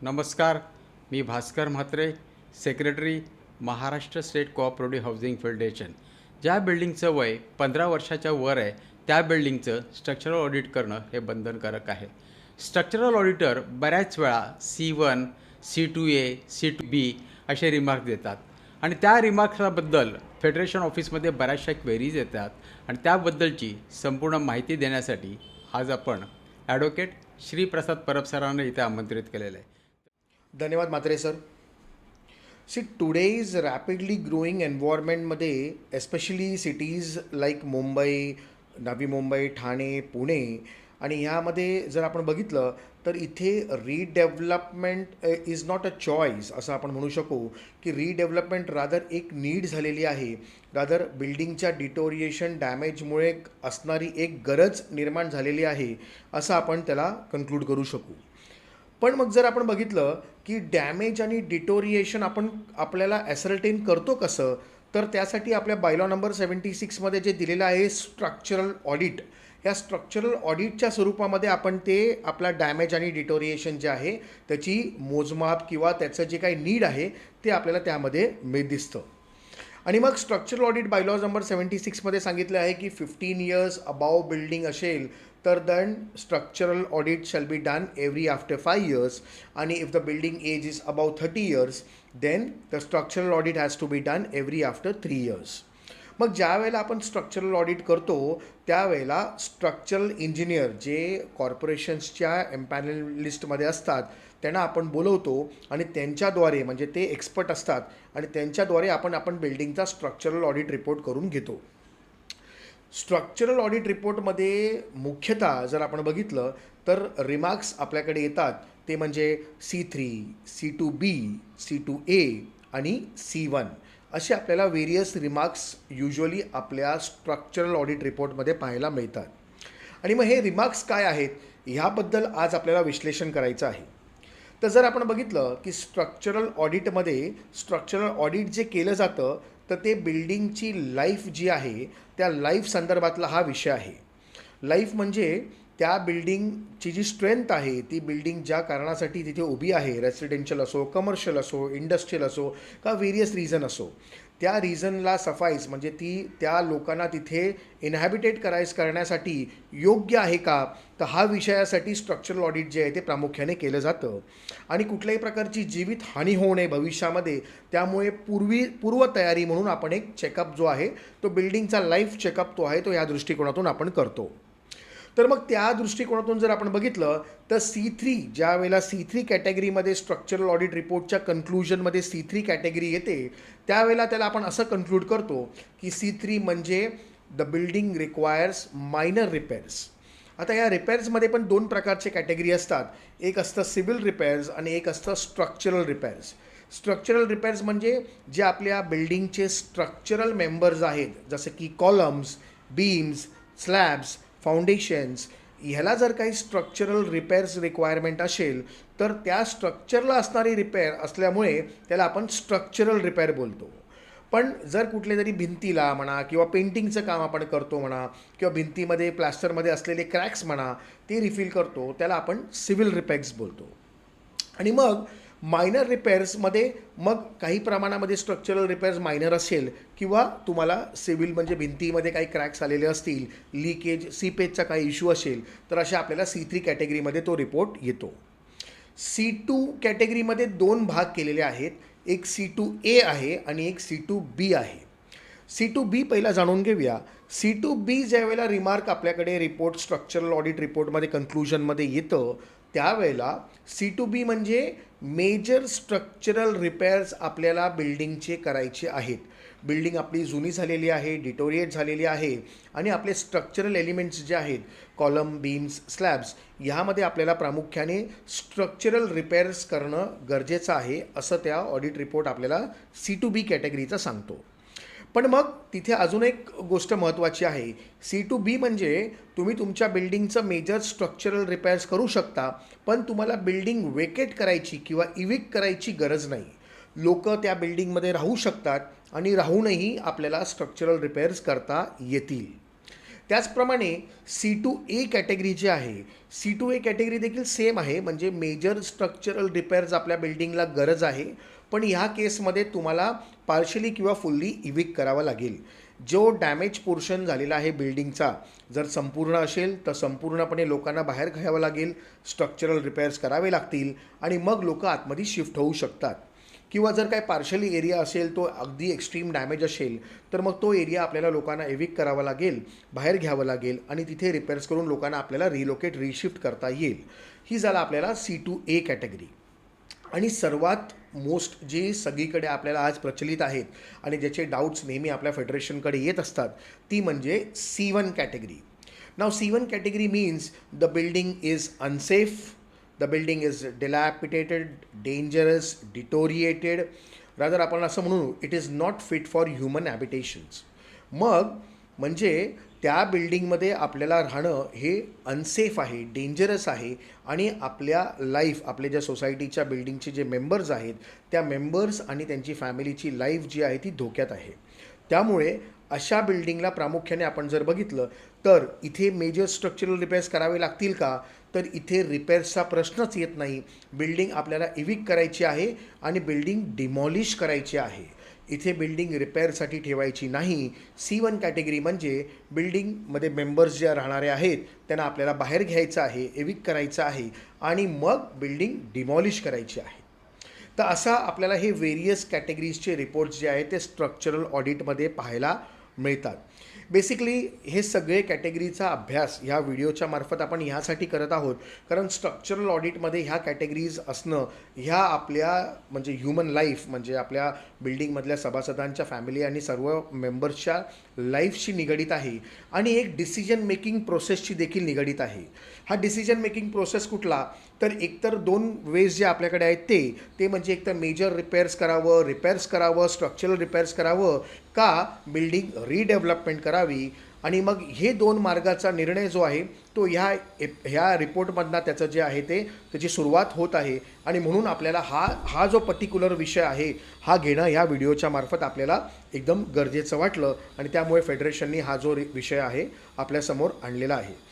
नमस्कार. मी Bhaskar Mhatre, secretary, Maharashtra state cooperative housing federation. ज्या बिल्डिंगचं वय 15 वर्षाच्या वर आहे त्या बिल्डिंगचं स्ट्रक्चरल ऑडिट करणं हे बंधनकारक आहे. स्ट्रक्चरल ऑडिटर बऱ्याच वेळा C1, C2A, C2B असे रिमार्क देतात आणि त्या रिमार्क्सबद्दल फेडरेशन ऑफिसमध्ये बऱ्याचशा क्वेरीज येतात आणि त्याबद्दलची संपूर्ण माहिती देण्यासाठी आज आपण ॲडव्होकेट श्री प्रसाद परब सरांना इथे आमंत्रित केलेलं आहे. धन्यवाद Mhatre sir. Today's rapidly growing एन्व्हायरमेंटमध्ये especially cities like Mumbai, Navi Mumbai, Thane, Pune आणि ह्यामध्ये जर आपण बघितलं तर इथे redevelopment is not a choice असं आपण म्हणू शकू की रिडेव्हलपमेंट रादर एक नीड झालेली आहे. रादर बिल्डिंगच्या डिटोरिएशन डॅमेजमुळे असणारी एक गरज निर्माण झालेली आहे असं आपण त्याला कन्क्लूड करू शकू. पण मग जर आपण बघितलं की डॅमेज आणि डिटोरिएशन आपल्याला ॲसर्टेन करतो कसं, तर त्यासाठी आपल्या बायलॉ नंबर 76मध्ये जे दिलेलं आहे स्ट्रक्चरल ऑडिट, या स्ट्रक्चरल ऑडिटच्या स्वरूपामध्ये आपण ते आपला डॅमेज आणि डिटोरिएशन जे आहे त्याची मोजमाप किंवा त्याचं जे काही नीड आहे ते आपल्याला त्यामध्ये दिसतं. आणि मग स्ट्रक्चरल ऑडिट बायलॉज नंबर 76मध्ये सांगितलं आहे की 15 इयर्स अबाव बिल्डिंग असेल तर then structural audit shall be done every after 5 years, आणि if the building age is above 30 years then the structural audit has to be done every after 3 years. मग ज्या वेळेला आपण स्ट्रक्चरल ऑडिट करतो त्यावेळेला structural engineer जे कॉर्पोरेशन्सच्या empanel लिस्टमध्ये असतात त्यांना आपण बोलवतो आणि त्यांच्याद्वारे, म्हणजे ते एक्सपर्ट असतात आणि त्यांच्याद्वारे आपण बिल्डिंगचा स्ट्रक्चरल ऑडिट रिपोर्ट करून घेतो. स्ट्रक्चरल ऑडिट रिपोर्टमध्ये मुख्यतः जर आपण बघितलं तर रिमार्क्स आपल्याकडे येतात ते म्हणजे C3, C2B, C2A आणि C1 असे आपल्याला वेरियस रिमार्क्स युजली आपल्या स्ट्रक्चरल ऑडिट रिपोर्टमध्ये पाहायला मिळतात. आणि मग हे रिमार्क्स काय आहेत ह्याबद्दल आज आपल्याला विश्लेषण करायचं आहे. तर जर आपण बघितलं की स्ट्रक्चरल ऑडिट जे केलं जातं तर ते बिल्डिंगची लाईफ जी आहे त्या लाईफ संदर्भातला हा विषय आहे. लाईफ म्हणजे त्या बिल्डिंगची जी स्ट्रेंथ आहे, ती बिल्डिंग ज्या कारणासाठी तिथे उभी आहे, रेसिडेन्शियल असो, कमर्शियल असो, इंडस्ट्रियल असो का व्हेरियस रिझन असो, त्या रिझनला सफाईस म्हणजे ती त्या लोकांना तिथे इनहॅबिटेट करण्यासाठी योग्य आहे का, तर हा विषयासाठी स्ट्रक्चरल ऑडिट जे आहे ते प्रामुख्याने केलं जातं. आणि कुठल्याही प्रकारची जीवित हानी होऊ नये भविष्यामध्ये त्यामुळे पूर्वतयारी म्हणून आपण एक चेकअप जो आहे तो बिल्डिंगचा लाईफ चेकअप तो आहे तो या दृष्टिकोनातून आपण करतो. तर मग त्या दृष्टिकोनातून जर आपण बघितलं तर C3, ज्या वेळेला C3 कॅटेगरीमध्ये स्ट्रक्चरल ऑडिट रिपोर्टच्या कन्क्लुजनमध्ये C3 कॅटेगरी येते त्यावेळेला त्याला आपण असं कन्क्लूड करतो की C3 म्हणजे the building requires minor repairs. आता या रिपेअर्समध्ये पण दोन प्रकारचे कॅटेगरी असतात. एक असतं सिव्हिल रिपेअर्स आणि एक असतं स्ट्रक्चरल रिपेअर्स. स्ट्रक्चरल रिपेअर्स म्हणजे जे आपल्या बिल्डिंगचे स्ट्रक्चरल मेंबर्स आहेत जसं की कॉलम्स, बीम्स, स्लॅब्स, फाउंडेशन्स, ह्याला जर काही स्ट्रक्चरल रिपेअर्स रिक्वायरमेंट असेल तर त्या स्ट्रक्चरला असणारी रिपेअर असल्यामुळे त्याला आपण स्ट्रक्चरल रिपेअर बोलतो. पण जर कुठले तरी भिंतीला म्हणा किंवा पेंटिंगचं काम आपण करतो म्हणा किंवा भिंतीमध्ये प्लॅस्टरमध्ये असलेले क्रॅक्स म्हणा ते रिफिल करतो त्याला आपण सिव्हिल रिपेअर्स बोलतो. आणि मग मायनर रिपेअर्समध्ये मग काही प्रमाणामध्ये स्ट्रक्चरल रिपेअर्स मायनर असेल किंवा तुम्हाला सिव्हिल म्हणजे भिंतीमध्ये काही क्रॅक्स आलेले असतील, लिकेज, सीपेजचा काही इश्यू असेल तर अशा आपल्याला C3 कॅटेगरीमध्ये तो रिपोर्ट येतो. C2 कॅटेगरीमध्ये दोन भाग केलेले आहेत, एक C2A आहे आणि एक C2B आहे. C2B पहिला जाणून घेऊया. C2B ज्या वेळेला रिमार्क आपल्याकडे रिपोर्ट स्ट्रक्चरल ऑडिट रिपोर्टमध्ये कन्क्लुजनमध्ये येतं त्यावेळेला C2B म्हणजे मेजर स्ट्रक्चरल रिपेअर्स आपल्याला बिल्डिंगचे करायचे आहेत. बिल्डिंग आपली जुनी झालेली आहे, डिटोरिएट झालेली आहे आणि आपले स्ट्रक्चरल एलिमेंट्स जे आहेत कॉलम, बीम्स, स्लॅब्स ह्यामध्ये आपल्याला प्रामुख्याने स्ट्रक्चरल रिपेअर्स करणं गरजेचं आहे असं त्या ऑडिट रिपोर्ट आपल्याला C2B कॅटेगरीचा सांगतो. पण मग तिथे अजून एक गोष्ट महत्त्वाची आहे. C2B म्हणजे तुम्ही तुमच्या बिल्डिंगचं मेजर स्ट्रक्चरल रिपेअर्स करू शकता पण तुम्हाला बिल्डिंग वेकेट करायची किंवा इविक्ट करायची गरज नाही. लोक त्या बिल्डिंगमध्ये राहू शकतात आणि राहूनही आपल्याला स्ट्रक्चरल रिपेअर्स करता येतील. त्याचप्रमाणे C2A कॅटेगरी जी आहे, C2A कॅटेगरी देखील सेम आहे, म्हणजे मेजर स्ट्रक्चरल रिपेअर्स आपल्या बिल्डिंगला गरज आहे, पण ह्या केसमध्ये तुम्हाला पार्शली किंवा फुल्ली इविक करावा लागेल. जो डॅमेज पोर्शन झालेला आहे बिल्डिंगचा, जर संपूर्ण असेल तर संपूर्णपणे लोकांना बाहेर घ्यावं लागेल, स्ट्रक्चरल रिपेअर्स करावे लागतील आणि मग लोक आतमध्ये शिफ्ट होऊ शकतात. किंवा जर काय पार्शली एरिया असेल, तो अगदी एक्स्ट्रीम डॅमेज असेल, तर मग तो एरिया आपल्याला लोकांना एविक करावा लागेल, बाहेर घ्यावं लागेल आणि तिथे रिपेअर्स करून लोकांना आपल्याला रिलोकेट रिशिफ्ट करता येईल. ही झाला आपल्याला C2A कॅटेगरी. आणि सर्वात मोस्ट जे सगळीकडे आपल्याला आज प्रचलित आहेत आणि ज्याचे डाऊट्स नेहमी आपल्या फेडरेशनकडे येत असतात, ती म्हणजे C1 category. Now C1 category means the building is unsafe, the building is dilapidated, dangerous, deteriorated. Rather आपण असं म्हणू, it is not fit for human habitations. मग म्हणजे त्या बिल्डिंगमध्ये आपल्याला राहणं हे अनसेफ आहे, डेंजरस आहे आणि आपल्या लाईफ, आपल्या ज्या सोसायटीच्या बिल्डिंगचे जे मेंबर्स आहेत, त्या मेंबर्स आणि त्यांची फॅमिलीची लाईफ जी आहे ती धोक्यात आहे. त्यामुळे अशा बिल्डिंगला प्रामुख्याने आपण जर बघितलं तर इथे मेजर स्ट्रक्चरल रिपेअर्स करावे लागतील का, तर इथे रिपेअर्सचा प्रश्नच येत नाही. बिल्डिंग आपल्याला इविक करायची आहे आणि बिल्डिंग डिमॉलिश करायची आहे. इथे बिल्डिंग रिपेअरसाठी ठेवायची नाही. C1 कॅटेगरी म्हणजे बिल्डिंगमध्ये मेंबर्स जे राहणारे आहेत त्यांना आपल्याला बाहेर घ्यायचं आहे, एविक करायचं आहे आणि मग बिल्डिंग डिमॉलिश करायची आहे. तर असा आपल्याला हे व्हेरियस कॅटेगरीजचे रिपोर्ट्स जे आहेत ते स्ट्रक्चरल ऑडिटमध्ये पाहायला मिळतात. बेसिकली हे सगळे कॅटेगरीचा अभ्यास ह्या व्हिडिओच्या मार्फत आपण ह्यासाठी करत आहोत कारण स्ट्रक्चरल ऑडिटमध्ये ह्या कॅटेगरीज असणं ह्या आपल्या म्हणजे ह्युमन लाईफ, म्हणजे आपल्या बिल्डिंगमधल्या सभासदांच्या फॅमिली आणि सर्व मेंबर्सच्या लाईफशी निगडीत आहे आणि एक डिसिजन मेकिंग प्रोसेसशी देखील निगडीत आहे. हा डिसिजन मेकिंग प्रोसेस कुठला, तर एकतर दोन वेज जे आपल्याकडे आहेत ते म्हणजे एकतर मेजर रिपेअर्स करावं, स्ट्रक्चरल रिपेअर्स करावं का बिल्डिंग रिडेव्हलपमेंट करावी. आणि मग हे दोन मार्गाचा निर्णय जो आहे तो ह्या रिपोर्टमधनं त्याचं जे आहे त्याची सुरुवात होत आहे आणि म्हणून आपल्याला हा जो पर्टिक्युलर विषय आहे हा घेणं ह्या व्हिडिओच्या मार्फत आपल्याला एकदम गरजेचं वाटलं आणि त्यामुळे फेडरेशननी हा जो विषय आहे आपल्यासमोर आणलेला आहे.